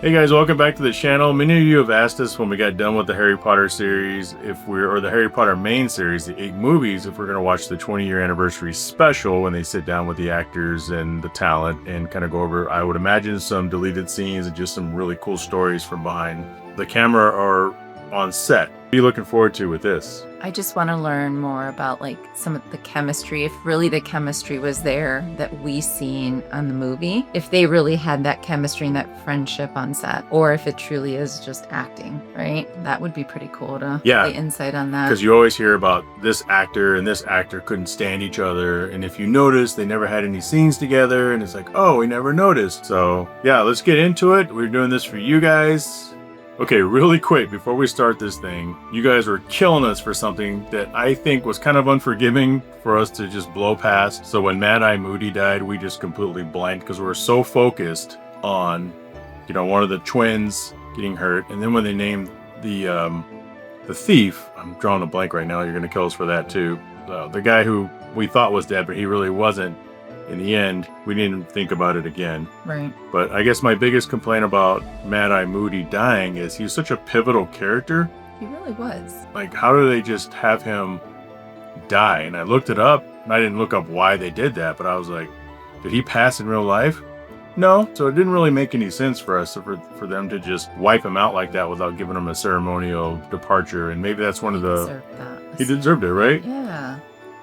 Hey guys, welcome back to the channel. Many of you have asked us when we got done with the Harry Potter series, or the Harry Potter main series, the 8 movies, if we're going to watch the 20-year anniversary special when they sit down with the actors and the talent and kind of go over, I would imagine, some deleted scenes and just some really cool stories from behind the camera or on set. What are you looking forward to with this? I just want to learn more about like some of the chemistry, if really the chemistry was there that we seen on the movie, if they really had that chemistry and that friendship on set, or if it truly is just acting, right? That would be pretty cool to get insight on that. Because you always hear about this actor and this actor couldn't stand each other, and if you notice, they never had any scenes together, and it's like, oh, we never noticed. So yeah, let's get into it. We're doing this for you guys. Okay, really quick, before we start this thing, you guys were killing us for something that I think was kind of unforgiving for us to just blow past. So when Mad Eye Moody died, we just completely blanked because we were so focused on, you know, one of the twins getting hurt. And then when they named the thief, I'm drawing a blank right now, you're going to kill us for that too. The guy who we thought was dead, but he really wasn't. In the end, we didn't think about it again. Right. But I guess my biggest complaint about Mad Eye Moody dying is he's such a pivotal character. He really was. Like, how do they just have him die? And I looked it up, and I didn't look up why they did that, but I was like, did he pass in real life? No. So it didn't really make any sense for us, for them to just wipe him out like that without giving him a ceremonial departure. And maybe that's one of the... Deserved that. He deserved it, right? Yeah.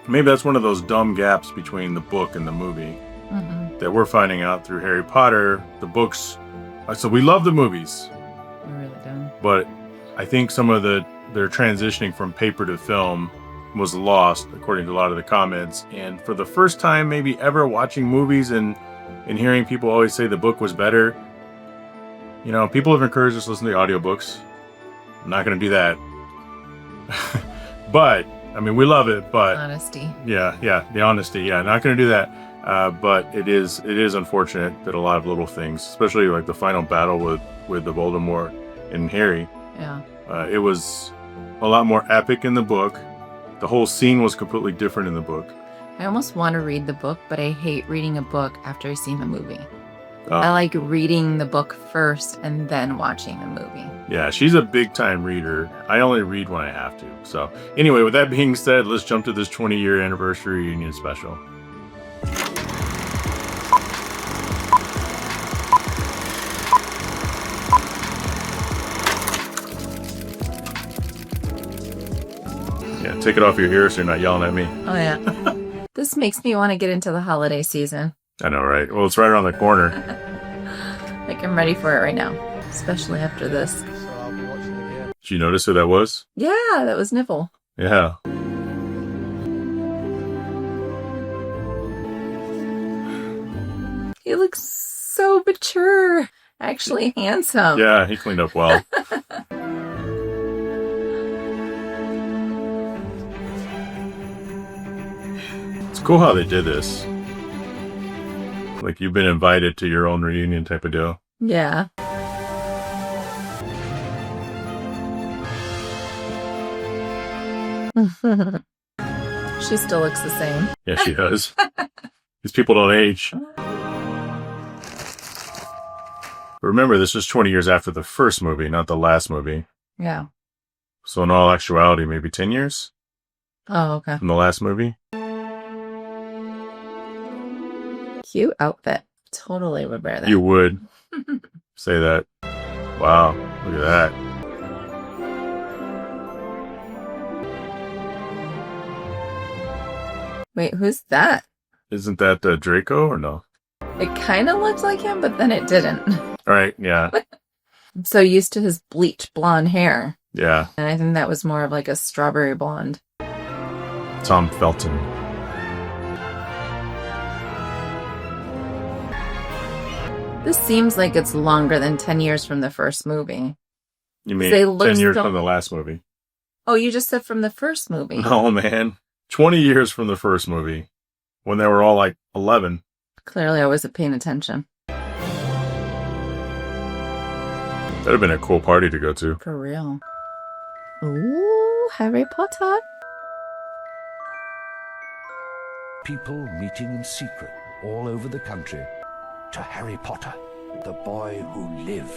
Maybe that's one of those dumb gaps between the book and the movie that we're finding out through Harry Potter. The books, so we love the movies. We really do. But I think some of their transitioning from paper to film was lost, according to a lot of the comments. And for the first time, maybe ever, watching movies and hearing people always say the book was better, you know, people have encouraged us to listen to the audiobooks. I'm not going to do that. But I mean, we love it, but honesty. Yeah, the honesty. Yeah, not going to do that. But it is unfortunate that a lot of little things, especially like the final battle with the Voldemort and Harry. Yeah. It was a lot more epic in the book. The whole scene was completely different in the book. I almost want to read the book, but I hate reading a book after I've seen the movie. I like reading the book first and then watching the movie. Yeah, she's a big time reader. I only read when I have to. So anyway, with that being said, let's jump to this 20-year anniversary reunion special. Yeah, take it off your ears so you're not yelling at me. Oh yeah. This makes me want to get into the holiday season. I know, right? Well, it's right around the corner. Like, I'm ready for it right now, especially after this. So I'll be watching it again. Did you notice who that was? Yeah, that was Nipple. Yeah. He looks so mature. Actually handsome. Yeah, he cleaned up well. It's cool how they did this. Like you've been invited to your own reunion type of deal. Yeah. She still looks the same. Yeah, she does. These people don't age. Remember, this was 20 years after the first movie, not the last movie. Yeah. So in all actuality, maybe 10 years Oh, okay. from the last movie. Cute outfit. Totally would wear that. You would say that. Wow, look at that. Wait, who's that? Isn't that Draco or no? It kind of looked like him, but then it didn't. All right, yeah. I'm so used to his bleached blonde hair. Yeah, And I think that was more of like a strawberry blonde. Tom Felton. This seems like it's longer than 10 years from the first movie. You mean They look 10 years so- from the last movie? Oh, you just said from the first movie. No, man. 20 years from the first movie. When they were all like 11. Clearly I wasn't paying attention. That'd have been a cool party to go to. For real. Ooh, Harry Potter. People meeting in secret all over the country to Harry Potter. The boy who lived.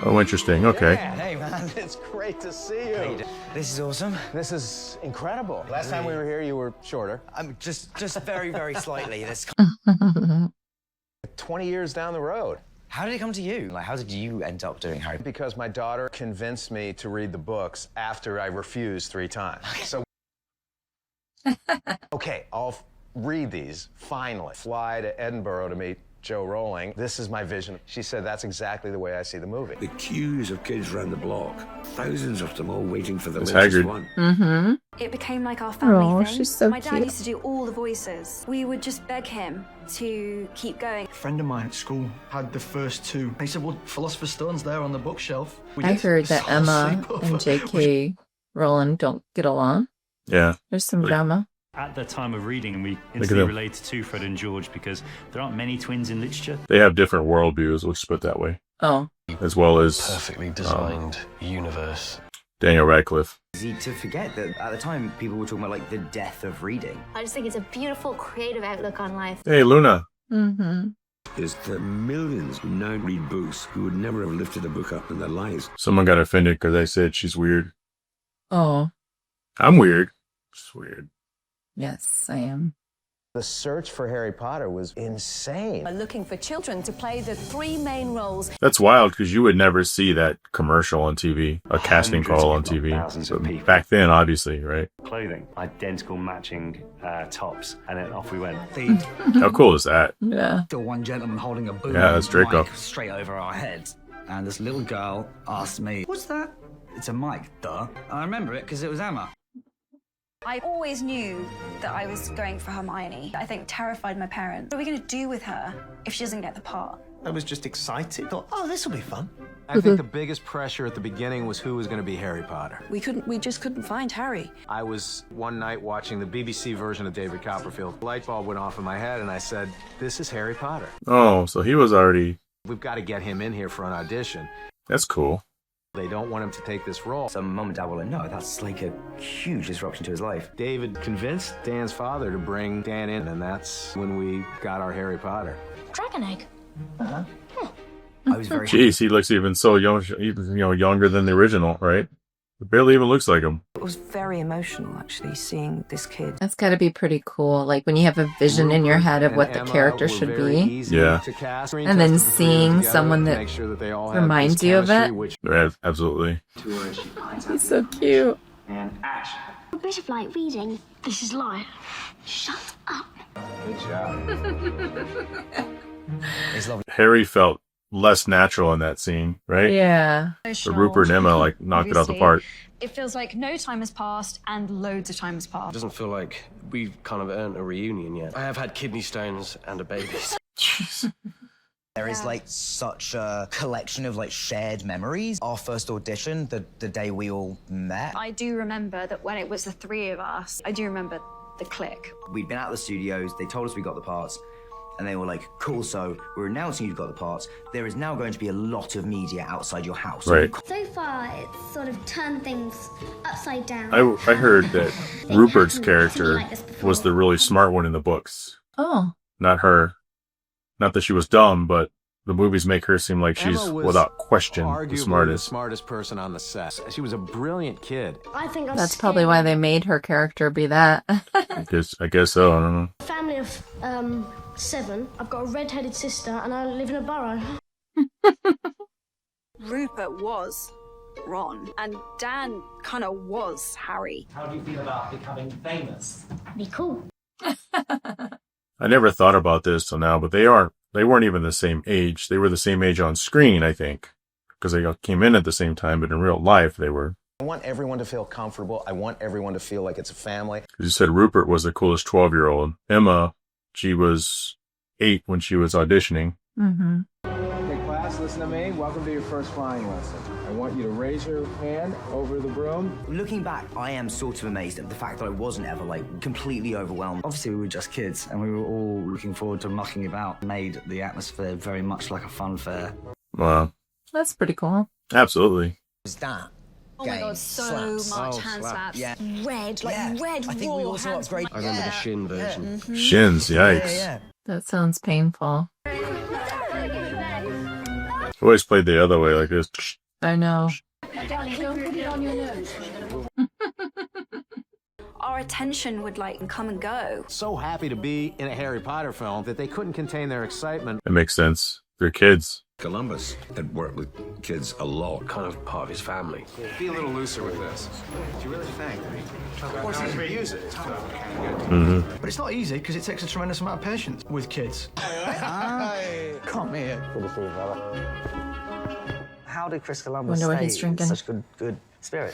Oh, interesting. Okay. Yeah. Hey, man, it's great to see you. This is awesome. This is incredible. Last time we were here, you were shorter. I'm just very, very slightly. This. 20 years down the road. How did it come to you? Like, how did you end up doing Harry? Because my daughter convinced me to read the books after I refused 3 times. So, okay, I'll read these, finally. Fly to Edinburgh to meet Joe Rowling. This is my vision. She said that's exactly the way I see the movie. The queues of kids round the block. Thousands of them all waiting for the It's latest Hagrid. one. Mm-hmm. It became like our family Oh, thing. she's so My dad cute. used to do all the voices. We would just beg him to keep going. A friend of mine at school had the first 2. They said, well, Philosopher's Stone's there on the bookshelf. We I did. heard It's that all Emma sleepover. and J.K. Rowling don't get along. Yeah. There's some Like- drama. At the time of reading, we them. instantly related to Fred and George because there aren't many twins in literature. They have different worldviews, let's put it that way. Oh. As well as Perfectly designed universe. Daniel Radcliffe. Easy to forget that at the time people were talking about like the death of reading. I just think it's a beautiful, creative outlook on life. Hey, Luna. Mm-hmm. There's the millions who now read books who would never have lifted a book up in their lives. Someone got offended because I said she's weird. Oh. I'm weird. She's weird. Yes, I am. The search for Harry Potter was insane. Looking for children to play the 3 main roles. That's wild because you would never see that commercial on TV, a casting call on TV. Thousands of people. Back then, obviously, right? Clothing, identical matching tops, and then off we went. How cool is that? Yeah. The one gentleman holding a boom Yeah, that's Draco. mic straight over our heads. And this little girl asked me, what's that? It's a mic, duh. I remember it because it was Emma. I always knew that I was going for Hermione. I think terrified my parents. What are we going to do with her if she doesn't get the part? I was just excited. Thought, oh, this will be fun. I think the biggest pressure at the beginning was who was going to be Harry Potter. We just couldn't find Harry. I was one night watching the BBC version of David Copperfield. The light bulb went off in my head and I said, this is Harry Potter. Oh, so he was already... We've got to get him in here for an audition. That's cool. They don't want him to take this role. So mum and dad were like, no, that's like a huge disruption to his life. David convinced Dan's father to bring Dan in, and that's when we got our Harry Potter. Dragon egg. I was very Jeez, he looks even so young, even younger than the original, right? It barely even looks like him. It was very emotional, actually, seeing this kid. That's got to be pretty cool. Like when you have a vision in your head of And what the Emma character were should very be. easy Yeah. to cast. And then Tested the 3 of them seeing together someone to that make sure that they all had reminds this you of chemistry, it. which Yeah, absolutely. He's so cute. A bit of like reading. This is life. Shut up. Good job. It's lovely. Harry felt less natural in that scene, right? Yeah. But Rupert and Emma like knocked it out the park. It feels like no time has passed and loads of time has It passed. doesn't feel like we've kind of earned a reunion yet. I have had kidney stones and a baby. Jeez. There is like such a collection of like shared memories. Our first audition, the day we all met. I do remember that when it was the 3 of us, I do remember the click. We'd been at the studios, they told us we got the parts, and they were like, cool, so we're announcing you've got the parts. There is now going to be a lot of media outside your house. Right. So far, it's sort of turned things upside down. I heard that Rupert's character was the really smart one in the books. Oh. Not her. Not that she was dumb, but the movies make her seem like she's, Emma was without question, arguably the smartest. the smartest person on the set. She was a brilliant kid. I think I'm That's probably why they made her character be that. I guess so. I don't know. family of 7. I've got a red-headed sister and I live in a burrow. Rupert was Ron, and Dan kind of was Harry. How do you feel about becoming famous? Be cool. I never thought about this till now, but they weren't even the same age. They were the same age on screen, I think, because they came in at the same time, but in real life they were. I want everyone to feel comfortable. I want everyone to feel like it's a family. You said Rupert was the coolest 12-year-old. Emma, she was 8 when she was auditioning. Mm-hmm. Okay, class, listen to me. Welcome to your first flying lesson. I want you to raise your hand over the broom. Looking back, I am sort of amazed at the fact that I wasn't ever like completely overwhelmed. Obviously, we were just kids, and we were all looking forward to mucking about. Made the atmosphere very much like a fun fair. Wow. That's pretty cool. Absolutely. Was that? Oh my god, so much hand slaps. Yeah. Red, like Yeah. red, I think we raw also hand upgraded. slaps. I remember the Shin version. Shins, yikes. Yeah. That sounds painful. always played the other way, like this. I know. Our attention would like come and go. So happy to be in a Harry Potter film that they couldn't contain their excitement. It makes sense. They're kids. Columbus had worked with kids a lot. Kind of part of his family. Be a little looser with this. Do you really think? Of course, he's reuse it. But it's not easy because it takes a tremendous amount of patience with kids. Come here. Good to see you, brother. How did Chris Columbus Wonder what he's stay drinking. in such good spirit?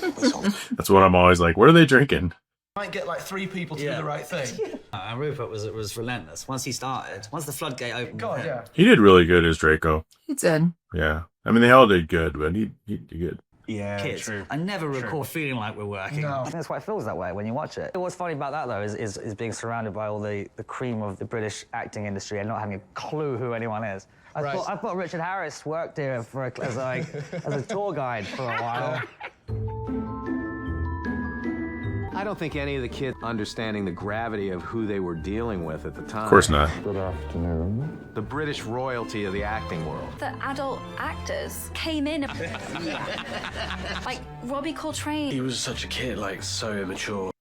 That's what I'm always like. What are they drinking? Might get like 3 people to do the right thing. Rupert was relentless. Once he started, once the floodgate opened. God, yeah. He did really good as Draco. He did. Yeah. I mean, they all did good, but he did good. Yeah, kids. True. I never recall feeling like we're working. No. I think that's why it feels that way when you watch it. What's funny about that, though, is being surrounded by all the cream of the British acting industry and not having a clue who anyone is. I thought Richard Harris worked here as a tour guide for a while. I don't think any of the kids understanding the gravity of who they were dealing with at the time. Of course not. Good afternoon. The British royalty of the acting world. The adult actors came in like Robbie Coltrane. He was such a kid, like so immature.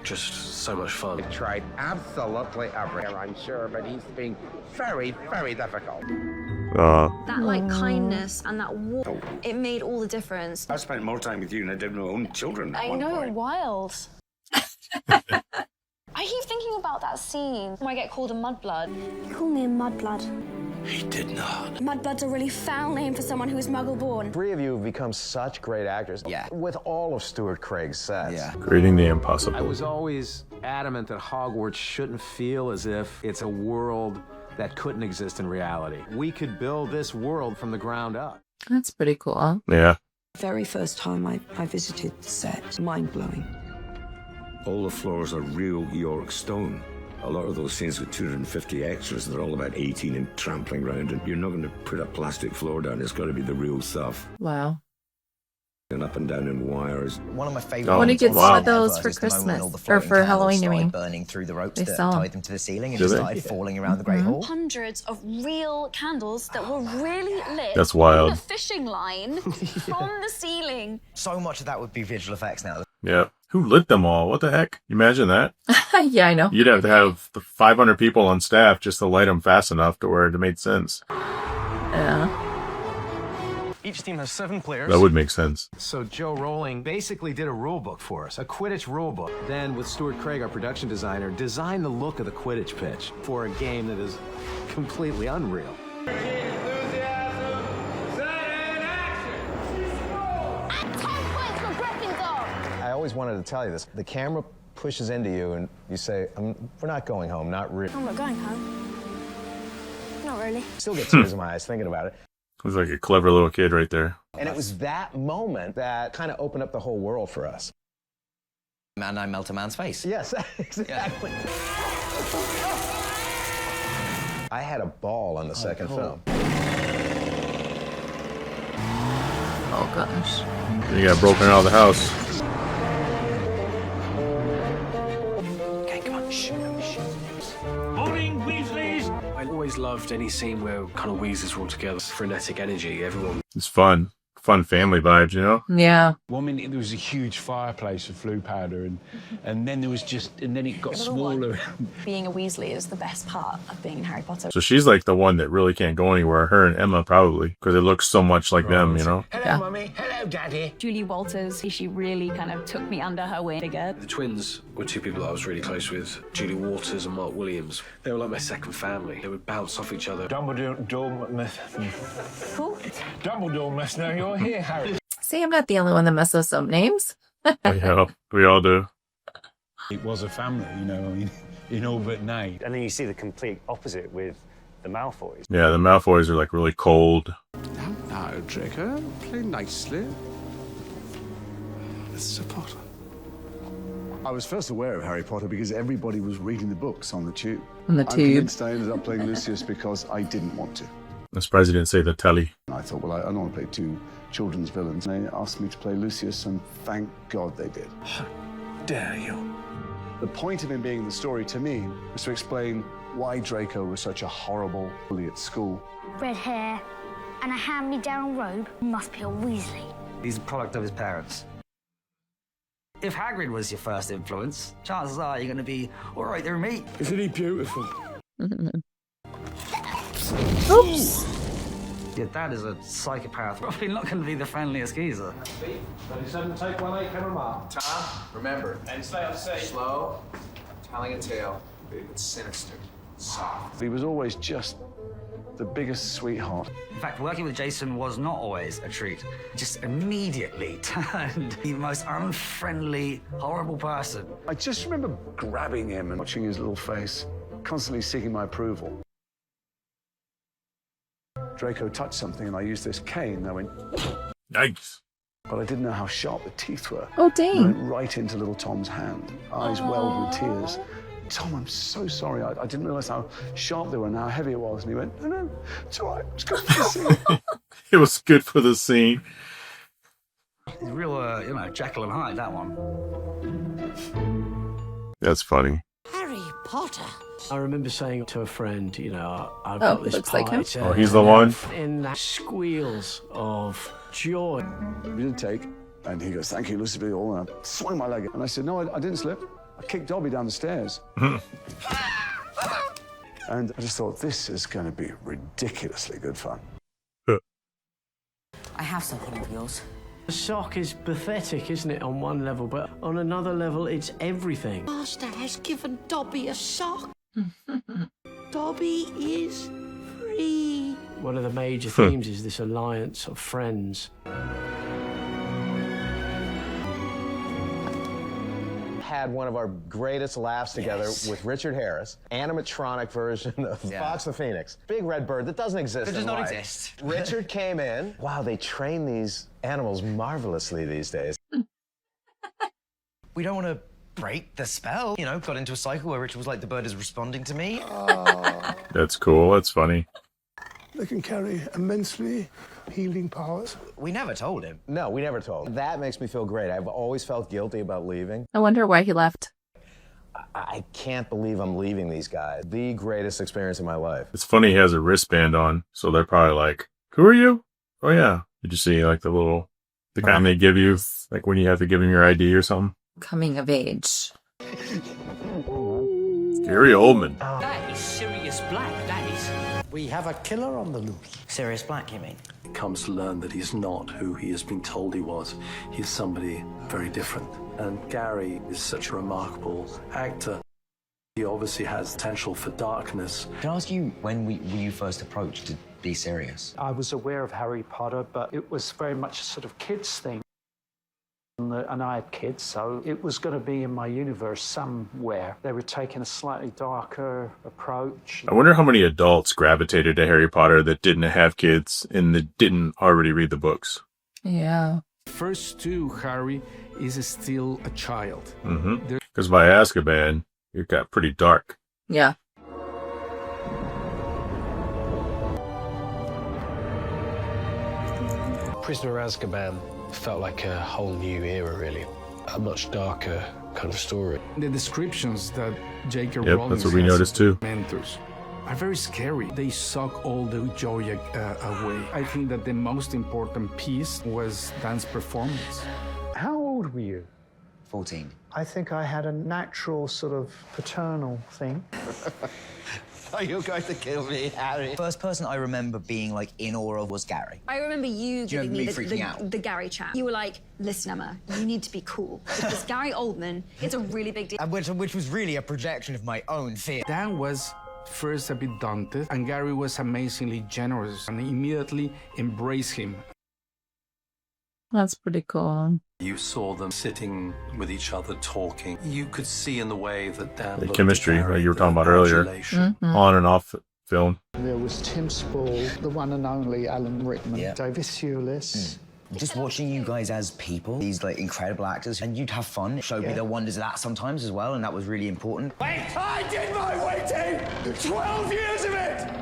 Just so much fun. He tried absolutely everything, I'm sure, but he's been very, very difficult. That like kindness and that warmth, it made all the difference. I spent more time with you than I did with my own children at I one know, point. wild. I keep thinking about that scene where I get called a mudblood. You call me a mudblood. He did not. Mudblood's a really foul name for someone who is muggle-born. 3 of you have become such great actors. Yeah. With all of Stuart Craig's sets. Yeah. Creating the impossible. I was always adamant that Hogwarts shouldn't feel as if it's a world that couldn't exist in reality. We could build this world from the ground up. That's pretty cool. Yeah. Very first time I visited the set, mind-blowing. All the floors are real York stone. A lot of those scenes with 250 extras, they're all about 18 and trampling around, and you're not going to put a plastic floor down. It's got to be the real stuff. Wow. And up and down in wires. One of my favourite. When do you get moments some on of those set for is the moment when all the Christmas? Or floating for candles Halloween, you started mean? burning through the ropes They that sell 'em. tied them to the ceiling and Do just they? started falling around the Great Hall. Hundreds of real candles that were really lit. That's wild. On a fishing line from the ceiling. So much of that would be visual effects now. Yeah. Who lit them all? What the heck? Imagine that. Yeah, I know. You'd have to have the 500 people on staff just to light them fast enough to where it made sense. Yeah. Each team has 7 players. That would make sense. So Joe Rowling basically did a rule book for us, a Quidditch rule book. Then with Stuart Craig, our production designer, designed the look of the Quidditch pitch for a game that is completely unreal. I always wanted to tell you this. The camera pushes into you and you say, we're not going home, not really. I'm not going home. Not really. Still get tears in my eyes thinking about it. He was like a clever little kid right there. And it was that moment that kind of opened up the whole world for us. Man, I melt a man's face. Yes, exactly. I had a ball on the second film. Oh, gosh. You got broken out of the house. Okay, come on. Shh. Morning, Weasleys! I always loved any scene where kind of Weasleys were all together. Frenetic energy, everyone. It's fun. Fun family vibes, you know? Yeah. One minute there was a huge fireplace of flue powder, and then there was and then it got smaller. Being a Weasley is the best part of being in Harry Potter. So she's like the one that really can't go anywhere. Her and Emma probably, because they look so much like them, you know? Hello, Mummy. Hello, Daddy. Julie Walters, she really kind of took me under her wing. The twins were 2 people I was really close with, Julie Waters and Mark Williams. They were like my second family. They would bounce off each other. Dumbledore must know you're here, Harry. See, I'm not the only one that messes up names. Yeah, we all do. It was a family, you know, in all but name. And then you see the complete opposite with the Malfoys. Yeah, the Malfoys are like really cold. Now, Draco, play nicely. Mr. Potter. I was first aware of Harry Potter because everybody was reading the books on the tube. On the I'm tube. convinced I ended up playing Lucius because I didn't want to. I'm surprised he didn't say the telly. I thought, well, I don't want to play 2 children's villains. And they asked me to play Lucius, and thank God they did. How dare you? The point of him being in the story, to me, was to explain why Draco was such a horrible bully at school. Red hair, and a hand-me-down robe must be a Weasley. He's a product of his parents. If Hagrid was your first influence, chances are you're going to be all right there, mate. Isn't he beautiful? Oops. Your dad is a psychopath. Probably not going to be the friendliest geezer. 37, take 1, 8, camera mark. Tom, remember. And stay on safe. Slow, telling a tale. It's sinister, soft. He was always just the biggest sweetheart. In fact, working with Jason was not always a treat. Just immediately turned the most unfriendly, horrible person. I just remember grabbing him and watching his little face, constantly seeking my approval. Draco touched something and I used this cane and I went... Yikes. But I didn't know how sharp the teeth were. Oh, dang. It went right into little Tom's hand, eyes welled with tears. Tom, I'm so sorry. I didn't realize how sharp they were and how heavy it was. And he went, no, it's all right. It's good for the scene. It was good for the scene. He's real, Jekyll and Hyde, that one. That's funny. Harry Potter. I remember saying to a friend, I've got this looks like him. pie. Oh, he's the one? In that squeals of joy. We did take, and he goes, thank you, Lucy, for it all. And I swung my leg. And I said, no, I didn't slip. I kicked Dobby down the stairs. And I just thought, this is going to be ridiculously good fun. I have something of yours. The sock is pathetic, isn't it, on one level, but on another level, it's everything. Master has given Dobby a sock. Dobby is free. One of the major themes is this alliance of friends. Had one of our greatest laughs together with Richard Harris, animatronic version of Fox the Phoenix. Big red bird that doesn't exist. It does not life. exist. Richard came in. Wow, they train these animals marvelously these days. We don't want to break the spell. Got into a cycle where Richard was like, the bird is responding to me. That's cool. That's funny. They can carry immensely healing powers. We never told him. No, we never told him. That makes me feel great. I've always felt guilty about leaving. I wonder why he left. I can't believe I'm leaving these guys. The greatest experience of my life. It's funny he has a wristband on, so they're probably like, who are you? Oh, yeah. Did you see, like, the kind they give you, like, when you have to give them your ID or something? Coming of age. Gary Oldman. That is Sirius Black, that is. We have a killer on the loose. Sirius Black, you mean? He comes to learn that he's not who he has been told he was. He's somebody very different. And Gary is such a remarkable actor. He obviously has potential for darkness. Can I ask you, when were you first approached to be serious? I was aware of Harry Potter, but it was very much a sort of kids thing. And I had kids, so it was going to be in my universe somewhere. They were taking a slightly darker approach. I wonder how many adults gravitated to Harry Potter that didn't have kids and that didn't already read the books. Yeah. First two, Harry is still a child. Because by Azkaban, it got pretty dark. Yeah. Prisoner of Azkaban felt like a whole new era, really. A much darker kind of story. The descriptions that J.K. Yep, Rowling that's what we has noticed too. Mentors are very scary. They suck all the joy away. I think that the most important piece was Dan's performance. How old were you? 14. I think I had a natural sort of paternal thing. Are you going to kill me, Harry? First person I remember being like in awe of was Gary. I remember you giving me freaking out. the Gary chat. You were like, listen, Emma, you need to be cool. Because Gary Oldman is a really big deal. Which was really a projection of my own fear. Dan was first a bit daunted, and Gary was amazingly generous and immediately embraced him. That's pretty cool. You saw them sitting with each other talking. You could see in the way that Dan The looked chemistry, at Gary, like you were talking the about earlier, modulation. on and off film. There was Tim Spall, the one and only Alan Rickman, David Thewlis. Just watching you guys as people, these like incredible actors, and you'd have fun. It showed me the wonders of that sometimes as well, and that was really important. Wait! I did my waiting! 12 years of it!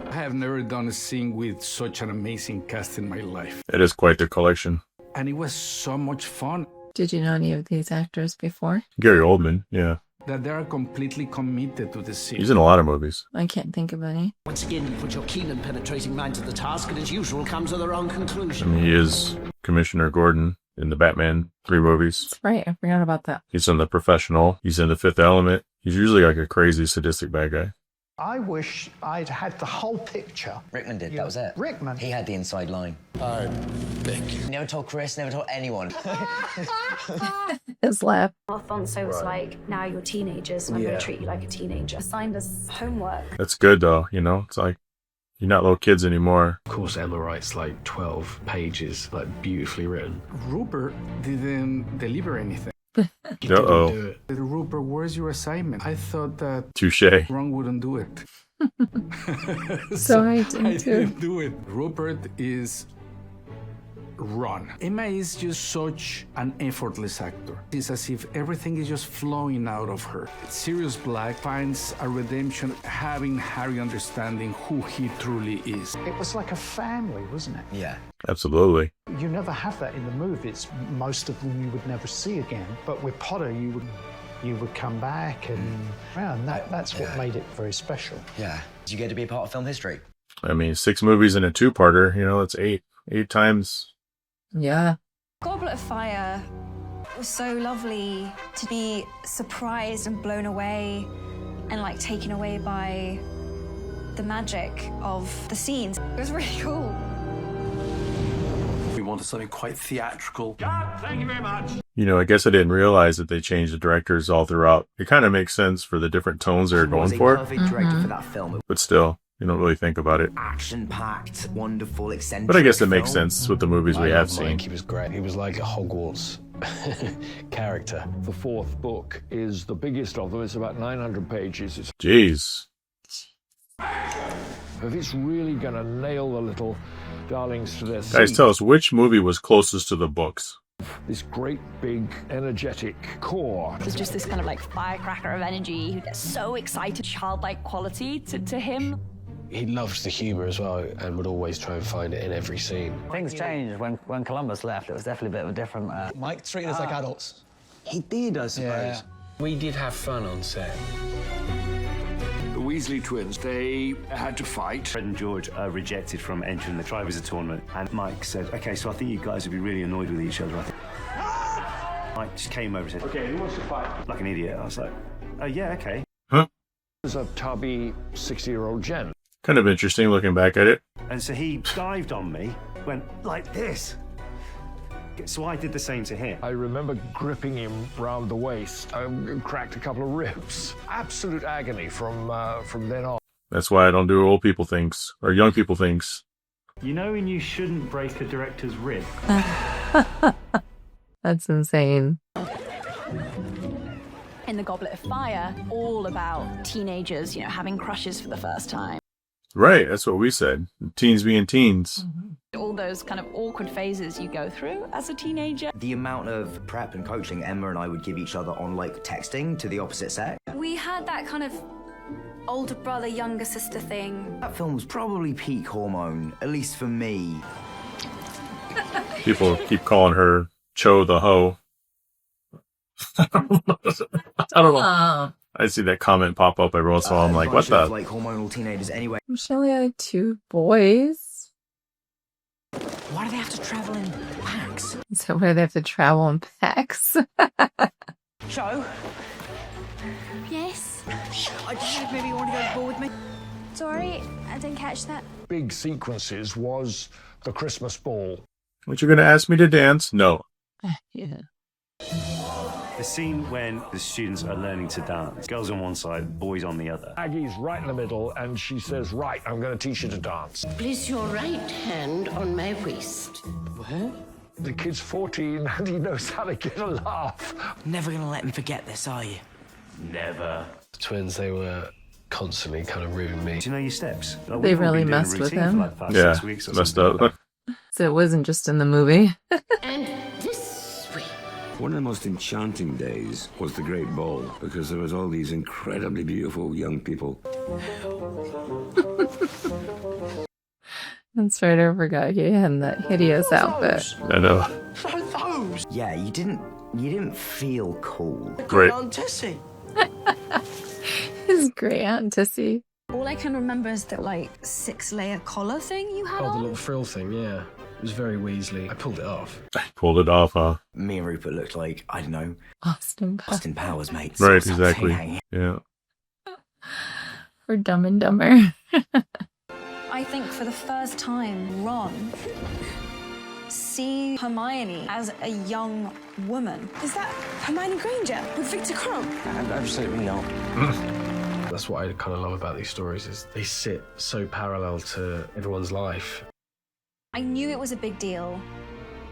I have never done a scene with such an amazing cast in my life. It is quite the collection. And it was so much fun. Did you know any of these actors before? Gary Oldman, yeah. that they are completely committed to the series. He's in a lot of movies. I can't think of any. Once again, you put your keen and penetrating mind to the task, and as usual, come to the wrong I conclusion. mean, he is Commissioner Gordon in the Batman 3 movies. That's right. I forgot about that. He's in The Professional. He's in The Fifth Element. He's usually like a crazy, sadistic bad guy. I wish I'd had the whole picture. Rickman did, that was it. Rickman? He had the inside line. Oh, thank you. Never told Chris, never told anyone. His laugh. Alfonso was like, now you're teenagers and I'm going to treat you like a teenager. Assigned us homework. That's good, though, you know? It's like, you're not little kids anymore. Of course, Emma writes like 12 pages, like beautifully written. Rupert didn't deliver anything. Uh-oh. Rupert, where's your assignment? I thought that Touché. Ron wouldn't do it. So I didn't do it. Rupert is Ron. Emma is just such an effortless actor. It's as if everything is just flowing out of her. Sirius Black finds a redemption having Harry understanding who he truly is. It was like a family, wasn't it? Yeah. Absolutely. You never have that in the movies. Most of them you would never see again. But with Potter, you would come back and that's what made it very special. Yeah. Did you get to be a part of film history? I mean, 6 movies and a 2-parter, you know, that's 8. 8 times. Yeah. Goblet of Fire was so lovely to be surprised and blown away and like taken away by the magic of the scenes. It was really cool. We wanted something quite theatrical. Thank you very much. You know, I guess I didn't realize that they changed the directors all throughout. It kind of makes sense for the different tones they're going for. Perfect director for that film. But still, you don't really think about it. Action-packed, wonderful, eccentric. But I guess it makes sense with the movies we have seen. Mike, he was great. He was like a Hogwarts character. The 4th book is the biggest of them. It's about 900 pages. Jeez. If it's really going to nail the little darlings to their Guys, seat, tell us which movie was closest to the books. this great, big, energetic core. There's just this kind of like firecracker of energy who gets so excited, childlike quality to him. He loved the humour as well and would always try and find it in every scene. Things changed when Columbus left. It was definitely a bit of a different... Mike treated us like adults. He did, I suppose. Yeah. We did have fun on set. The Weasley twins, they had to fight. Fred and George are rejected from entering the Triwizard Tournament, and Mike said, okay, so I think you guys would be really annoyed with each other. I think. Mike just came over and said, Okay, who wants to fight? like an idiot. I was like, oh, yeah, okay. There's a tubby 60-year-old gent. Kind of interesting looking back at it. And so he dived on me, went like this. So I did the same to him. I remember gripping him round the waist. I cracked a couple of ribs. Absolute agony from then on. That's why I don't do old people things, or young people things. You know when you shouldn't break a director's rib? That's insane. In the Goblet of Fire, all about teenagers, you know, having crushes for the first time. Right, that's what we said. Teens being teens. All those kind of awkward phases you go through as a teenager. The amount of prep and coaching Emma and I would give each other on, like, texting to the opposite sex. We had that kind of older brother, younger sister thing. That film was probably peak hormone, at least for me. People keep calling her Cho the Ho. I don't know. I see that comment pop up every once in a while. I'm like, what the? Like hormonal teenagers anyway. Michelle had 2 boys. Why do they have to travel in packs? So where they have to travel in packs? Joe? Yes? I just think maybe you want to go to the ball with me. Sorry, I didn't catch that. Big sequences was the Christmas ball. What, you're going to ask me to dance? No. Yeah. The scene when the students are learning to dance. Girls on one side, boys on the other. Aggie's right in the middle, and she says, right, I'm going to teach you to dance. Place your right hand on my waist. What? The kid's 14, and he knows how to get a laugh. Never going to let him forget this, are you? Never. The twins, they were constantly kind of ruining me. Do you know your steps? Like, They we've all really been doing a messed with routine for him. like 5, Yeah, 6 weeks or messed something. up. So it wasn't just in the movie. And this way. One of the most enchanting days was the Great Ball, because there was all these incredibly beautiful young people. That's right, I forgot he had that hideous outfit. I know. Yeah, you didn't feel cool. Great. Aunt Tessie. His great Aunt Tessie. All I can remember is that, like, 6-layer collar thing you had Oh, the on. little frill thing, yeah. It was very Weasley. I pulled it off. Pulled it off, huh? Me and Rupert looked like, I don't know, Austin Powers, mate. Right, exactly. Yeah. Or Dumb and Dumber. I think for the first time, Ron see Hermione as a young woman. Is that Hermione Granger with Victor Crumb? Absolutely not. That's what I kind of love about these stories is they sit so parallel to everyone's life. I knew it was a big deal,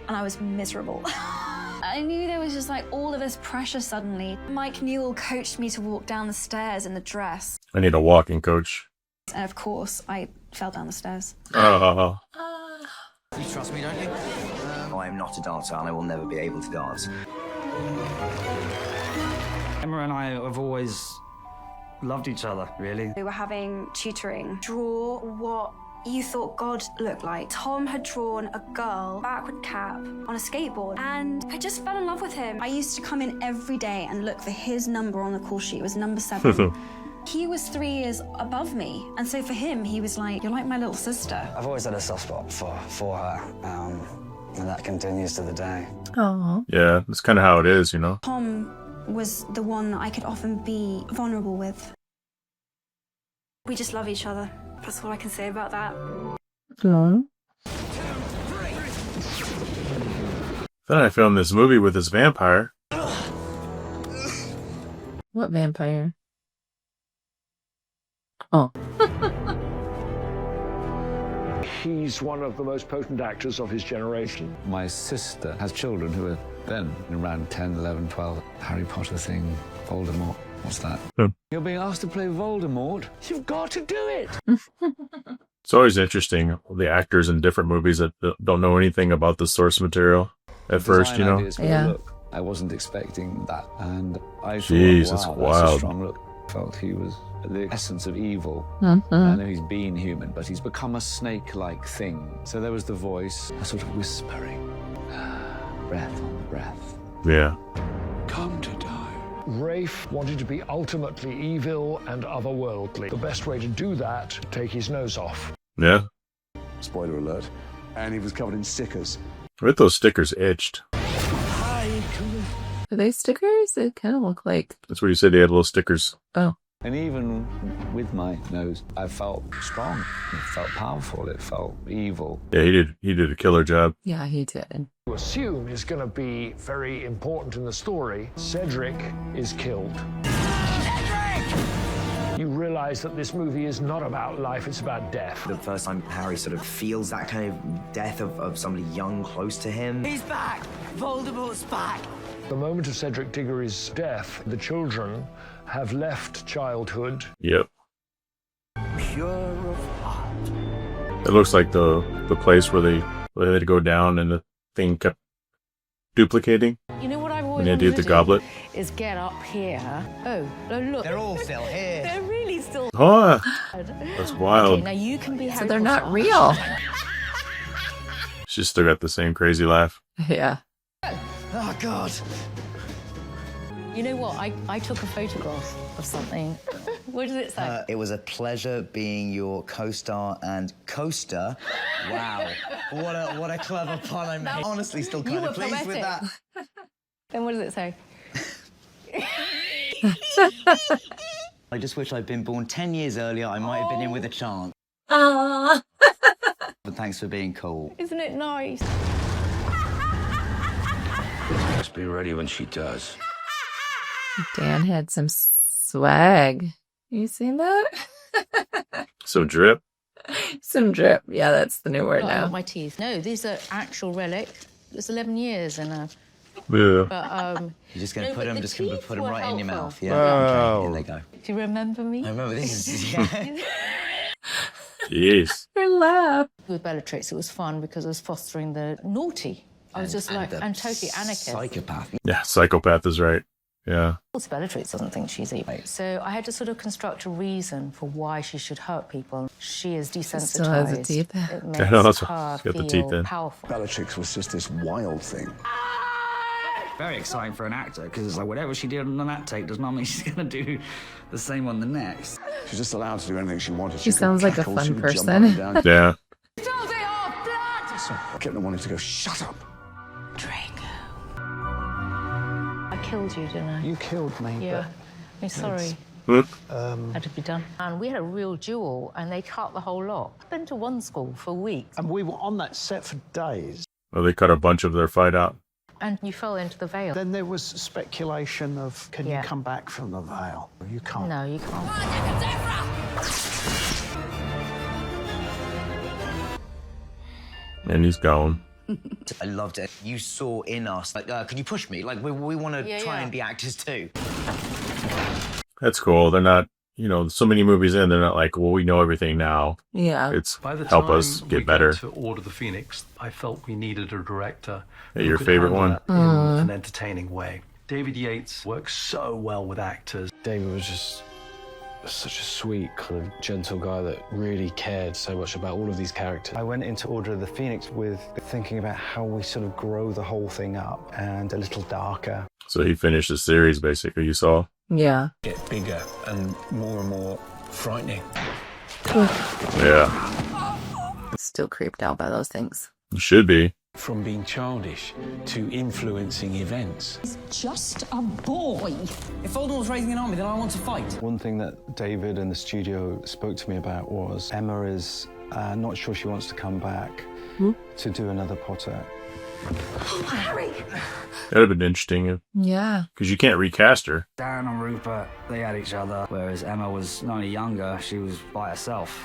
and I was miserable. I knew there was just like all of this pressure suddenly. Mike Newell coached me to walk down the stairs in the dress. I need a walking coach. And of course, I fell down the stairs. Oh. You trust me, don't you? I am not a dancer and I will never be able to dance. Emma and I have always loved each other, really. We were having tutoring. Draw what you thought God looked like. Tom had drawn a girl, backward cap, on a skateboard, and I just fell in love with him. I used to come in every day and look for his number on the call sheet. It was number 7. He was 3 years above me, and so for him, he was like, you're like my little sister. I've always had a soft spot for her, and that continues to the day. Oh. Yeah, that's kind of how it is, you know? Tom was the one I could often be vulnerable with. We just love each other. That's all I can say about that. Oh. Then I filmed this movie with this vampire. What vampire? Oh. He's one of the most potent actors of his generation. My sister has children who are then around 10, 11, 12. Harry Potter thing, Voldemort. What's that? You're being asked to play Voldemort? You've got to do it! It's always interesting, the actors in different movies that don't know anything about the source material at first, you know? Yeah. Look, I wasn't expecting that. And I thought, Jeez, wow, that's that's a wild. strong look. I felt he was the essence of evil. Mm-hmm. I know he's been human, but he's become a snake-like thing. So there was the voice, a sort of whispering, breath on breath. Yeah. Come to die. Rafe wanted to be ultimately evil and otherworldly. The best way to do that, take his nose off. Yeah. Spoiler alert. And he was covered in stickers. I bet those stickers itched. Are they stickers? They kind of look like... That's what you said, they had little stickers. Oh. And even with my nose, I felt strong. It felt powerful. It felt evil. Yeah, he did a killer job. Yeah, he did. To assume is going to be very important in the story. Cedric is killed. You realize that this movie is not about life, it's about death. The first time Harry sort of feels that kind of death of somebody young close to him. He's back! Voldemort's back! The moment of Cedric Diggory's death, the children have left childhood. Yep. Pure of heart. It looks like the place where they had to go down and the thing kept duplicating. You know what I've always When they wanted did to the goblet. do is get up here. Oh, no, look. They're all still here. They're really still. Oh, that's wild. Okay, now you can be Harry So they're not Potter. real. She's still got the same crazy laugh. Yeah. Oh, God. You know what? I took a photograph of something. What does it say? It was a pleasure being your co-star and coaster. Wow. What a clever pun I made. Honestly, still You kind were of pleased with that. Then what does it say? I just wish I'd been born 10 years earlier. I might have been in with a chance. Ah. But thanks for being cool. Isn't it nice? Just be ready when she does. Dan had some swag. You seen that? So drip. Some drip. Yeah, that's the new word Oh, now. my teeth. No, these are actual relic. It was 11 years and Yeah. but You're just going to no, put but them, the just going to teeth put them were right in your helpful. mouth. Yeah. Wow. Okay, here they go. do you remember me? I remember this. Yeah. Jeez. Her laugh. With Bellatrix, it was fun because I was fostering the naughty. I was just like, the and totally anarchist. Psychopath. Yeah, psychopath is right. Yeah. Of course, Bellatrix doesn't think she's evil. So I had to sort of construct a reason for why she should hurt people. She is desensitized. Still has the teeth. It makes I know, that's why her she's got the feel teeth in. powerful. Bellatrix was just this wild thing. Very exciting for an actor, because it's like whatever she did on that take does not mean she's going to do the same on the next. She's just allowed to do anything she wanted. She sounds like a cackle, fun she would jump person. up and down. Yeah. I kept on wanting to go, shut up. I killed you, didn't I? You killed me. Yeah. I'm sorry. Had to be done. And we had a real duel, and they cut the whole lot. I've been to one school for weeks. And we were on that set for days. Well, they cut a bunch of their fight out. And you fell into the veil. Then there was speculation of, can you come back from the veil? You can't. No, you can't. And he's gone. I loved it. You saw in us, like, can you push me? Like, we want to try and be actors too. That's cool. They're not, you know, so many movies in, they're not like, well, we know everything now. Yeah. It's By the help time us we get got better. to Order the Phoenix, I felt we needed a director. Hey, who your could favorite handle one? that in an entertaining way. David Yates works so well with actors. David was just such a sweet, kind of gentle guy that really cared so much about all of these characters. I went into Order of the Phoenix with thinking about how we sort of grow the whole thing up and a little darker. So he finished the series, basically, you saw? Yeah. Get bigger and more frightening. Yeah. Still creeped out by those things. You should be. From being childish to influencing events. He's just a boy. If Voldemort's raising an army, then I want to fight. One thing that David and the studio spoke to me about was Emma is not sure she wants to come back to do another Potter. Harry! That'd have been interesting. Yeah. Because you can't recast her. Darren and Rupert, they had each other, whereas Emma was not only younger, she was by herself.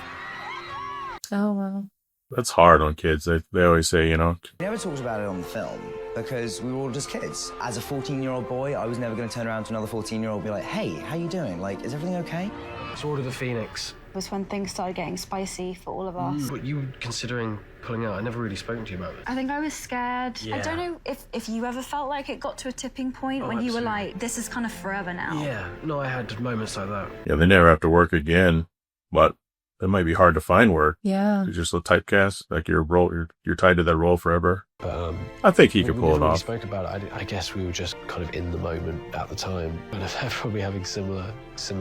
Oh, wow. That's hard on kids. They always say, you know. We never talked about it on the film because we were all just kids. As a 14-year-old boy, I was never going to turn around to another 14-year-old and be like, hey, how you doing? Like, is everything okay? It's Order of the Phoenix. It was when things started getting spicy for all of us. But you were considering pulling out. I never really spoken to you about it. I think I was scared. Yeah. I don't know if you ever felt like it got to a tipping point when you were like, this is kind of forever now. Yeah, no, I had moments like that. Yeah, they never have to work again, but it might be hard to find work. Yeah. You're just a typecast, like your role, you're tied to that role forever. But, I think he could pull it We off. spoke about it. I guess we were just kind of in the moment at the time, and probably having similar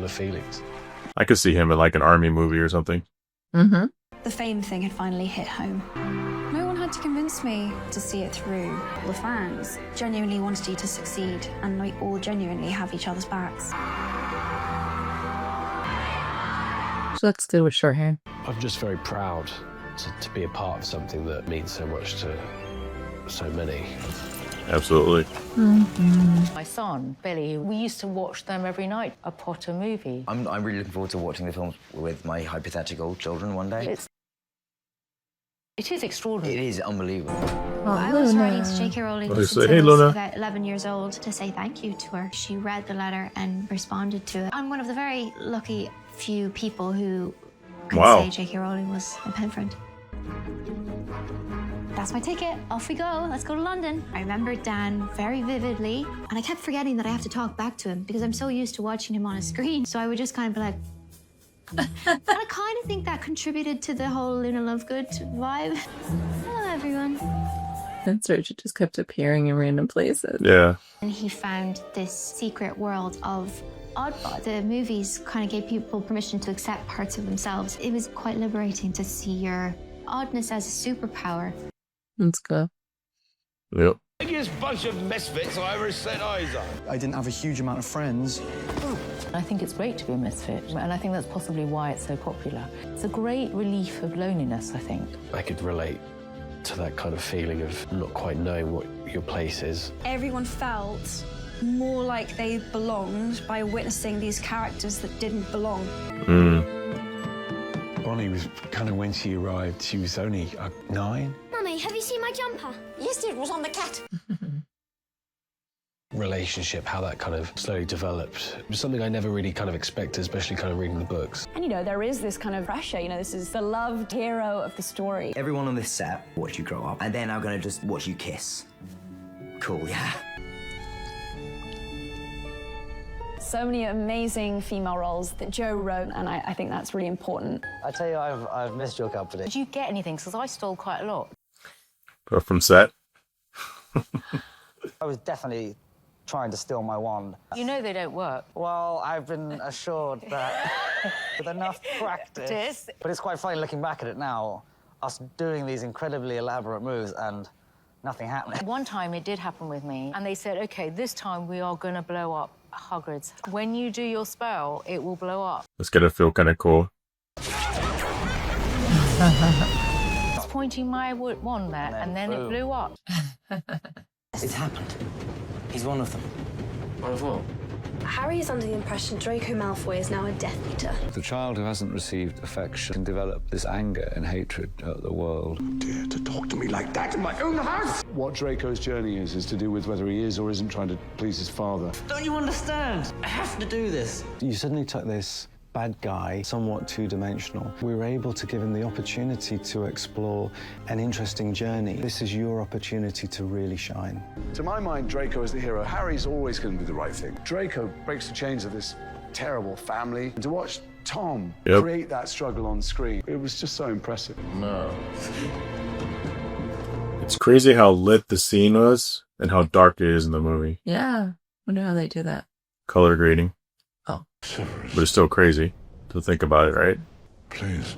feelings. I could see him in like an army movie or something. Mm-hmm. The fame thing had finally hit home. No one had to convince me to see it through. The fans genuinely wanted you to succeed, and we all genuinely have each other's backs. She looks good with short hair. I'm just very proud to be a part of something that means so much to so many. Absolutely. Mm-hmm. My son, Billy, we used to watch them every night, a Potter movie. I'm really looking forward to watching the films with my hypothetical children one day. It is extraordinary. It is unbelievable. Oh, I was Luna. writing to J.K. Rowling They just say, until "Hey, I was Luna." about 11 years old to say thank you to her. She read the letter and responded to it. I'm one of the very lucky few people who could Wow. say J.K. Rowling was a pen friend. That's my ticket. Off we go. Let's go to London. I remember Dan very vividly, and I kept forgetting that I have to talk back to him because I'm so used to watching him on a screen. So I would just kind of be like, and I kind of think that contributed to the whole Luna Lovegood vibe. Hello, everyone. And Serge just kept appearing in random places. Yeah. And he found this secret world of Oddbot. The movies kind of gave people permission to accept parts of themselves. It was quite liberating to see your oddness as a superpower. Let's go. Yep. Biggest bunch of misfits I ever set eyes on. I didn't have a huge amount of friends. I think it's great to be a misfit, and I think that's possibly why it's so popular. It's a great relief of loneliness, I think. I could relate to that kind of feeling of not quite knowing what your place is. Everyone felt more like they belonged by witnessing these characters that didn't belong. Bonnie was kind of, when she arrived, she was only 9. Mummy, have you seen my jumper? Yes, it was on the cat. Relationship, how that kind of slowly developed. It was something I never really kind of expected, especially kind of reading the books. And you know, there is this kind of pressure, you know, this is the loved hero of the story. Everyone on this set watched you grow up, and they're now going to just watch you kiss. Cool, yeah. So many amazing female roles that Joe wrote, and I think that's really important. I tell you, I've missed your company. Did you get anything? Because I stole quite a lot. From set. I was definitely trying to steal my wand. You know they don't work. Well, I've been assured that with enough practice. But it's quite funny looking back at it now, us doing these incredibly elaborate moves and nothing happening. One time it did happen with me, and they said, OK, this time we are going to blow up Hogwarts. When you do your spell, it will blow up. It's gonna feel kind of cool. I was pointing my wand there, and then it blew up. It's happened. He's one of them. One of what? Harry is under the impression Draco Malfoy is now a Death Eater. The child who hasn't received affection can develop this anger and hatred at the world. Dare to talk to me like that in my own house? What Draco's journey is to do with whether he is or isn't trying to please his father. Don't you understand? I have to do this. You suddenly took this bad guy, somewhat two-dimensional. We were able to give him the opportunity to explore an interesting journey. This is your opportunity to really shine. To my mind, Draco is the hero. Harry's always going to do the right thing. Draco breaks the chains of this terrible family. And to watch Tom create that struggle on screen, it was just so impressive. No. It's crazy how lit the scene was and how dark it is in the movie. Yeah. Wonder how they do that. Color grading. Oh. But it's still crazy to think about it, right? Please.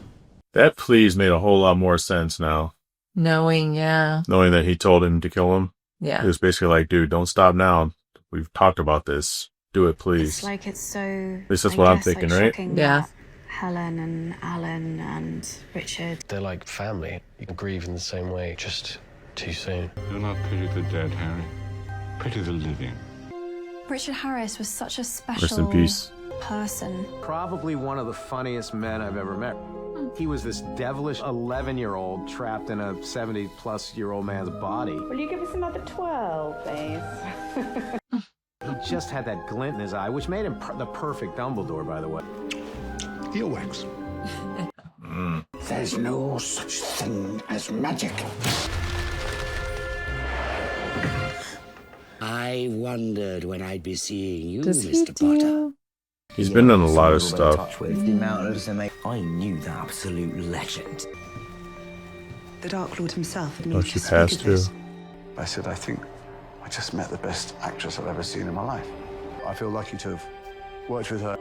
That please made a whole lot more sense now. Knowing that he told him to kill him. Yeah. It was basically like, dude, don't stop now. We've talked about this. Do it, please. It's like it's so... At least that's what I'm thinking, right? Yeah. Helen and Alan and Richard. They're like family. You can grieve in the same way, just too soon. Do not pity the dead, Harry. Pity the living. Richard Harris was such a special Rest in peace. person. Probably one of the funniest men I've ever met. He was this devilish 11-year-old trapped in a 70-plus-year-old man's body. Will you give us another 12, please? He just had that glint in his eye, which made him the perfect Dumbledore, by the way. Earwax. There's no such thing as magic. I wondered when I'd be seeing you, Mr. Potter. He's been in a lot of stuff. The amount of I knew the absolute legend. The Dark Lord himself. Oh, she passed through. I said, I think I just met the best actress I've ever seen in my life. I feel lucky to have worked with her.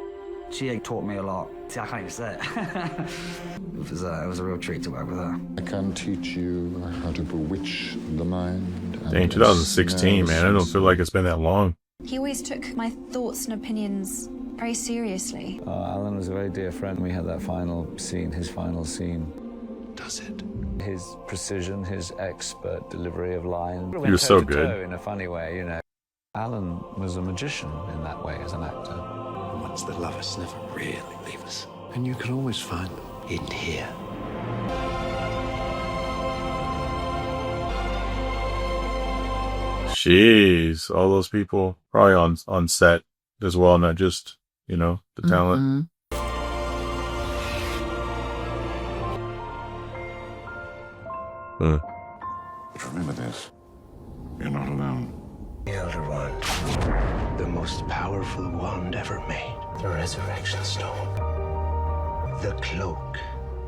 She taught me a lot. See, I can't even say it. It was a real treat to work with her. I can teach you how to bewitch the mind. Dang, 2016, man. I don't feel like it's been that long. He always took my thoughts and opinions very seriously. Alan was a very dear friend. We had that final scene, his final scene. Does it? His precision, his expert delivery of lines. He was so good. In a funny way, you know. Alan was a magician in that way as an actor. Ones that love us never really leave us. And you can always find them in here. Jeez, all those people probably on set as well, not just, you know, the talent. Remember this. You're not alone. The Elder Wand. The most powerful wand ever made. The Resurrection Stone. The Cloak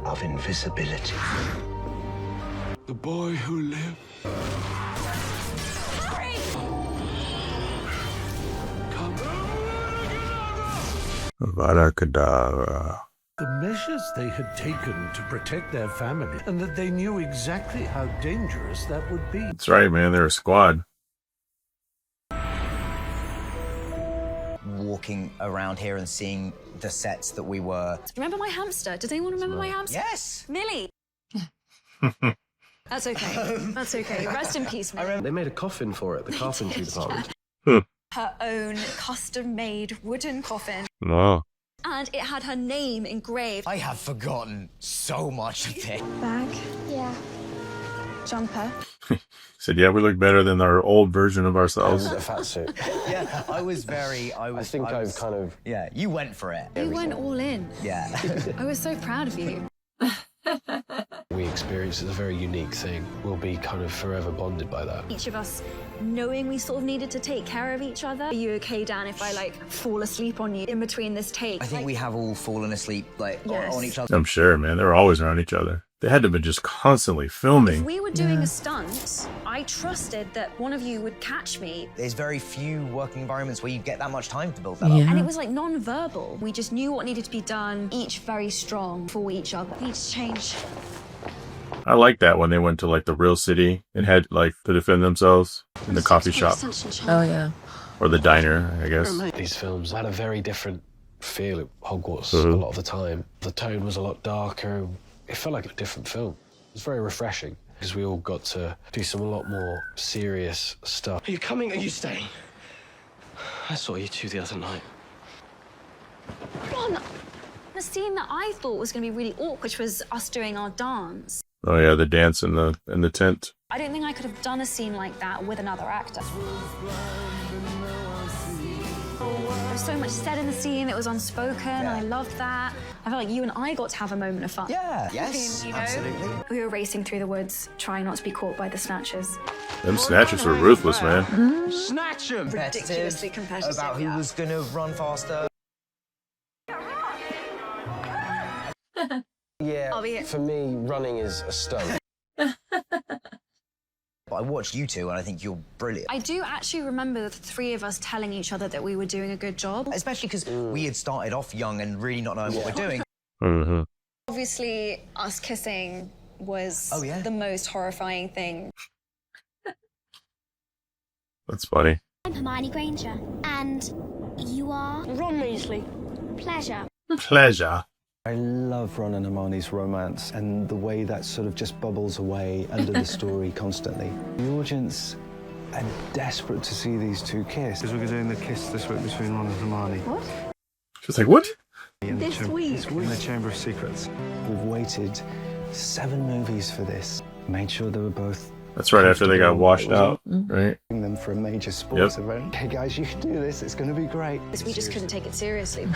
of Invisibility. The boy who lived. Avada Kedavra. The measures they had taken to protect their family, and that they knew exactly how dangerous that would be. That's right, man. They're a squad. Walking around here and seeing the sets that we were. Remember my hamster? Does anyone remember my hamster? Yes! Millie! That's okay. That's okay. Rest in peace, Millie. They made a coffin for it, the carpentry department. Her own custom-made wooden coffin. Wow. And it had her name engraved. I have forgotten so much of it. Bag. Yeah. Jumper. Said, yeah, we look better than our old version of ourselves. A fat suit. Yeah, I think I've kind of... Yeah, you went for it. You went all in. Yeah. I was so proud of you. We experience it as a very unique thing. We'll be kind of forever bonded by that. Each of us knowing we sort of needed to take care of each other. Are you okay, Dan, if I, fall asleep on you in between this take? I think we have all fallen asleep, Yes. on each other. I'm sure, man. They were always around each other. They had to be just constantly filming. If we were doing a stunt, I trusted that one of you would catch me. There's very few working environments where you get that much time to build that And up. it was like non-verbal. We just knew what needed to be done, each very strong for each other. We need to change. I like that when they went to like the real city and had like to defend themselves in the coffee shop. Oh yeah. Or the diner, I guess. These films had a very different feel at Hogwarts a lot of the time. The tone was a lot darker. It felt like a different film. It was very refreshing because we all got to do some a lot more serious stuff. Are you coming or are you staying? I saw you two the other night. Ron, the scene that I thought was going to be really awkward, which was us doing our dance. Oh yeah, the dance in the tent. I don't think I could have done a scene like that with another actor. There was so much said in the scene that was unspoken, and I loved that. I felt like you and I got to have a moment of fun. Yeah, yes, absolutely. We were racing through the woods, trying not to be caught by the snatchers. Them snatchers were ruthless, man. Snatch him! Ridiculously competitive. About who was going to run faster. Yeah, for me, running is a stunt. I watched you two and I think you're brilliant. I do actually remember the three of us telling each other that we were doing a good job. Especially because we had started off young and really not knowing what we're doing. Obviously, us kissing was the most horrifying thing. That's funny. I'm Hermione Granger, and you are Ron Weasley. Pleasure. Pleasure. I love Ron and Hermione's romance and the way that sort of just bubbles away under the story constantly. The audience are desperate to see these two kiss. Because we're doing the kiss this week between Ron and Hermione. What? She's like, what? This week? In the Chamber of Secrets. We've waited 7 movies for this. Made sure they were both... That's right after they got washed out, right? Them for a major sports event. Hey guys, you can do this. It's going to be great. We just couldn't take it seriously.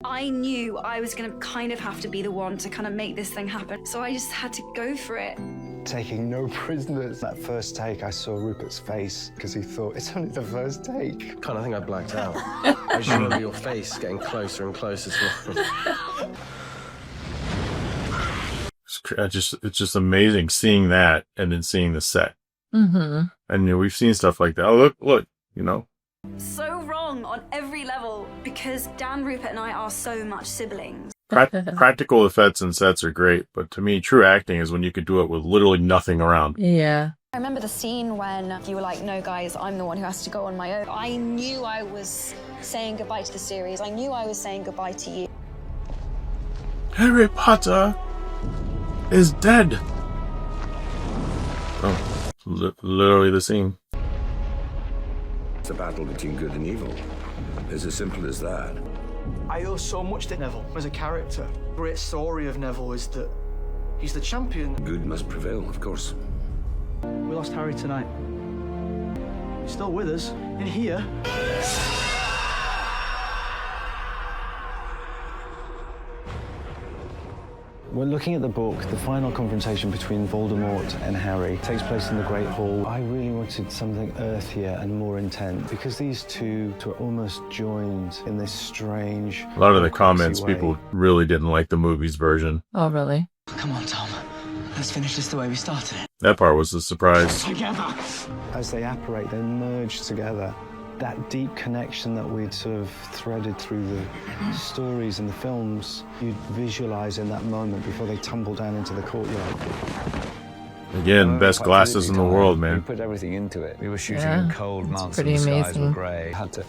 I knew I was going to kind of have to be the one to kind of make this thing happen. So I just had to go for it. Taking no prisoners. That first take, I saw Rupert's face because he thought, it's only the first take. Kind of think I blacked out. I just remember your face getting closer and closer to It's just amazing seeing that and then seeing the set. Mm-hmm. And we've seen stuff like that. Oh, look, So wrong on every level because Dan, Rupert, and I are so much siblings. Practical effects and sets are great, but to me, true acting is when you could do it with literally nothing around. Yeah. I remember the scene when you were like, no, guys, I'm the one who has to go on my own. I knew I was saying goodbye to the series. I knew I was saying goodbye to you. Harry Potter is dead. Oh, literally the scene. It's a battle between good and evil. It's as simple as that. I owe so much to Neville as a character. The great story of Neville is that he's the champion. Good must prevail, of course. We lost Harry tonight. He's still with us, in here. When looking at the book, the final confrontation between Voldemort and Harry takes place in the Great Hall. I really wanted something earthier and more intense because these two were almost joined in this strange... A lot of the comments, people really didn't like the movie's version. Oh, really? Come on, Tom. Let's finish this the way we started it. That part was a surprise. Together. As they apparate, they merge together. That deep connection that we'd sort of threaded through the stories and the films, you'd visualize in that moment before they tumble down into the courtyard. Again, best glasses in the world, man. We put everything into it. We were shooting in cold months and the skies were grey. Had to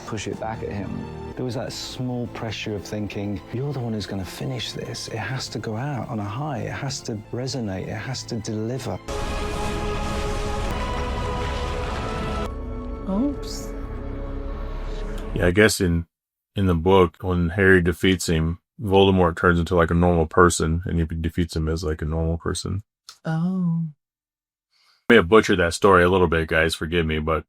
push it back at him. There was that small pressure of thinking, you're the one who's going to finish this. It has to go out on a high. It has to resonate. It has to deliver. Oops. Yeah, I guess in the book, when Harry defeats him, Voldemort turns into like a normal person, and he defeats him as like a normal person. Oh. I may have butchered that story a little bit, guys. Forgive me, but,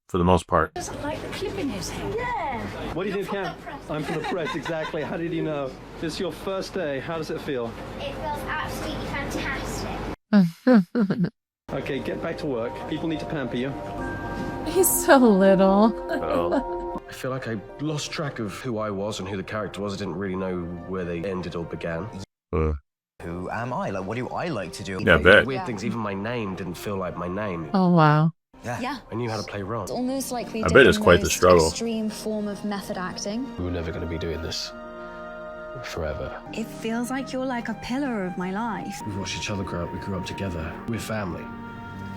for the most part. Doesn't like the clip in his head. Yeah. What do you do, Cam? I'm from the press, exactly. How did you know? This is your first day. How does it feel? It feels absolutely fantastic. Okay, get back to work. People need to pamper you. He's so little. Oh. I feel like I lost track of who I was and who the character was. I didn't really know where they ended or began. Who am I? Like, what do I like to do? Yeah, I bet. Weird things, even my name didn't feel like my name. Oh, wow. Yeah. I knew how to play Ron. It's almost like we I did bet it's the quite the most struggle. extreme form of method acting. We were never going to be doing this forever. It feels like you're like a pillar of my life. We've watched each other grow up. We grew up together. We're family.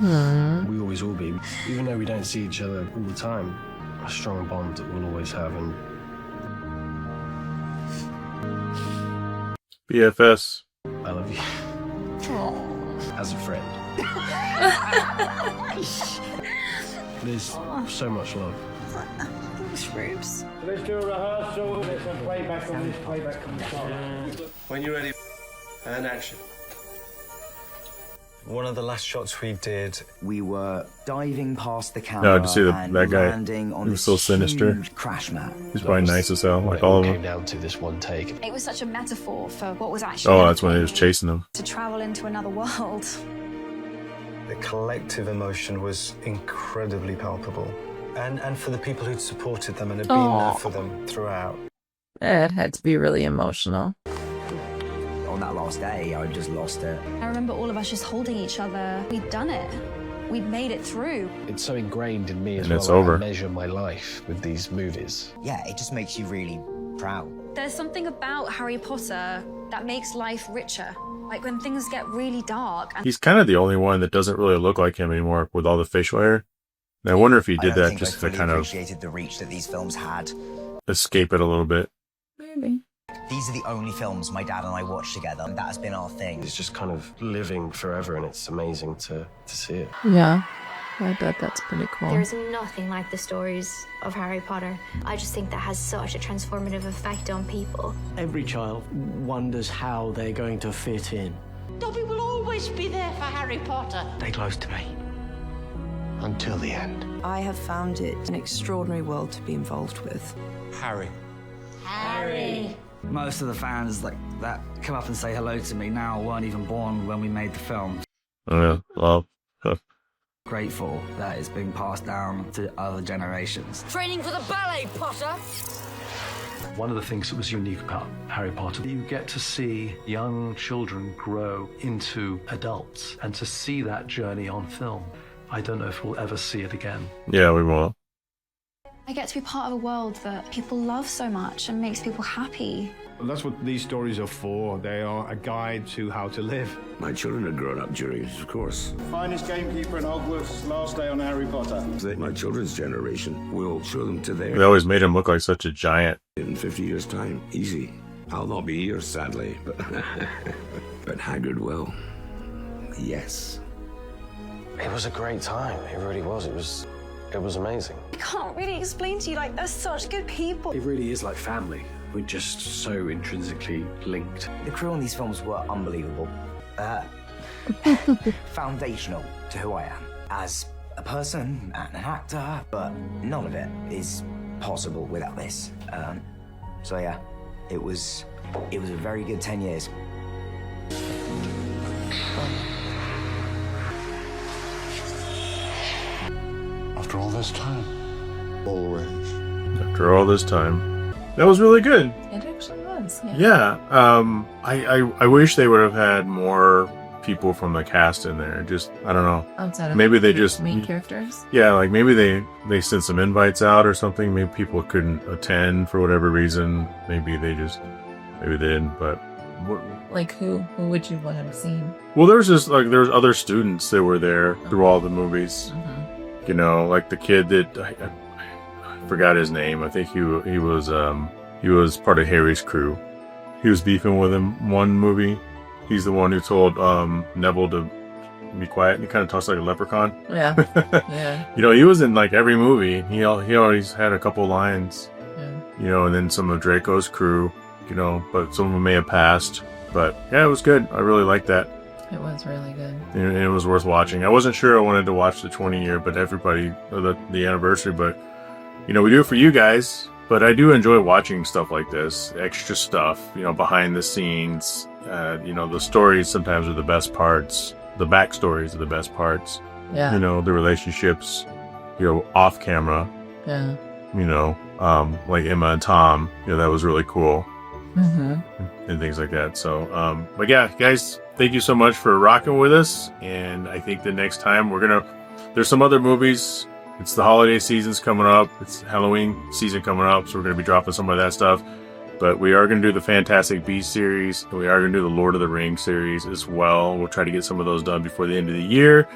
We always will be. Even though we don't see each other all the time, a strong bond that we'll always have. And BFS. I love you. As a friend. There's so much love. Those ribs. Let's do a rehearsal. Let's playback on this, playback on this. When you're ready, and action. One of the last shots we did, we were diving past the camera. No, to see and that guy. landing on He was this so sinister. huge crash mat. He's probably nice as hell, like It all of came them. down to this one take. It was such a metaphor for what was actually Oh, that's when he was chasing him. to travel into another world. The collective emotion was incredibly palpable. And for the people who'd supported them and had been Aw. there for them throughout. It had to be really emotional. On that last day, I just lost it. I remember all of us just holding each other. We'd done it. We'd made it through. It's so ingrained in me as And well. it's like, over. I measure my life with these movies. Yeah, it just makes you really proud. There's something about Harry Potter that makes life richer. Like when things get really dark. And He's kind of the only one that doesn't really look like him anymore with all the facial hair. And I wonder if he I did don't that think just I to fully kind of appreciated the reach that these films had. escape it a little bit. Maybe. These are the only films my dad and I watched together, and that has been our thing. It's just kind of living forever, and it's amazing to see it. Yeah. I bet that's pretty cool. There's nothing like the stories of Harry Potter. I just think that has such a transformative effect on people. Every child wonders how they're going to fit in. Dobby will always be there for Harry Potter. Stay close to me. Until the end. I have found it an extraordinary world to be involved with. Harry. Harry. Most of the fans that come up and say hello to me now weren't even born when we made the film. Yeah, well, Grateful that it's being passed down to other generations. Training for the ballet, Potter. One of the things that was unique about Harry Potter, you get to see young children grow into adults, and to see that journey on film. I don't know if we'll ever see it again. yeah, we won't. I get to be part of a world that people love so much and makes people happy. Well, that's what these stories are for. They are a guide to how to live. My children had grown up during it, of course. Finest gamekeeper in Hogwarts, last day on Harry Potter. My children's generation will show them to They their... always made him look like such a giant. In 50 years' time, easy. I'll not be here, sadly, but, but Hagrid will. Yes. It was a great time. It really was. It was amazing. I can't really explain to you, like, they're such good people. It really is like family. We're just so intrinsically linked. The crew on these films were unbelievable. Foundational to who I am as a person and an actor, but none of it is possible without this. So yeah, it was a very good 10 years. After all this time. Always. After all this time. That was really good. It actually was. Yeah. Yeah. I wish they would have had more people from the cast in there. Just, I don't know. Outside of maybe they the just main characters. Yeah, like maybe they sent some invites out or something. Maybe people couldn't attend for whatever reason. Maybe they didn't. But Like who would you want to have seen? well, there was other students that were there through all the movies. You know, like the kid that I forgot his name. I think he was part of Harry's crew. He was beefing with him one movie. He's the one who told Neville to be quiet, and he kind of talks like a leprechaun. Yeah, yeah. You know, he was in like every movie. He always had a couple lines. Yeah. You know, and then some of Draco's crew. You know, but some of them may have passed. But yeah, it was good. I really liked that. It was really good. And it was worth watching. I wasn't sure I wanted to watch the 20-year, but the anniversary. But you know, we do it for you guys. But I do enjoy watching stuff like this, extra stuff. You know, behind the scenes. You know, the stories sometimes are the best parts. The backstories are the best parts. Yeah. You know, the relationships. You know, off camera. Yeah. You know, like Emma and Tom. You know, that was really cool. Mm-hmm. And things like that. So, but yeah, guys, thank you so much for rocking with us. And I think the next time there's some other movies. It's the holiday season's coming up. It's Halloween season coming up. So we're going to be dropping some of that stuff. But we are going to do the Fantastic Beasts series. And we are going to do the Lord of the Rings series as well. We'll try to get some of those done before the end of the year.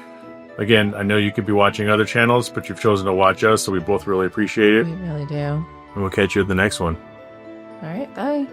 Again, I know you could be watching other channels, but you've chosen to watch us. So we both really appreciate it. We really do. And we'll catch you at the next one. All right. Bye.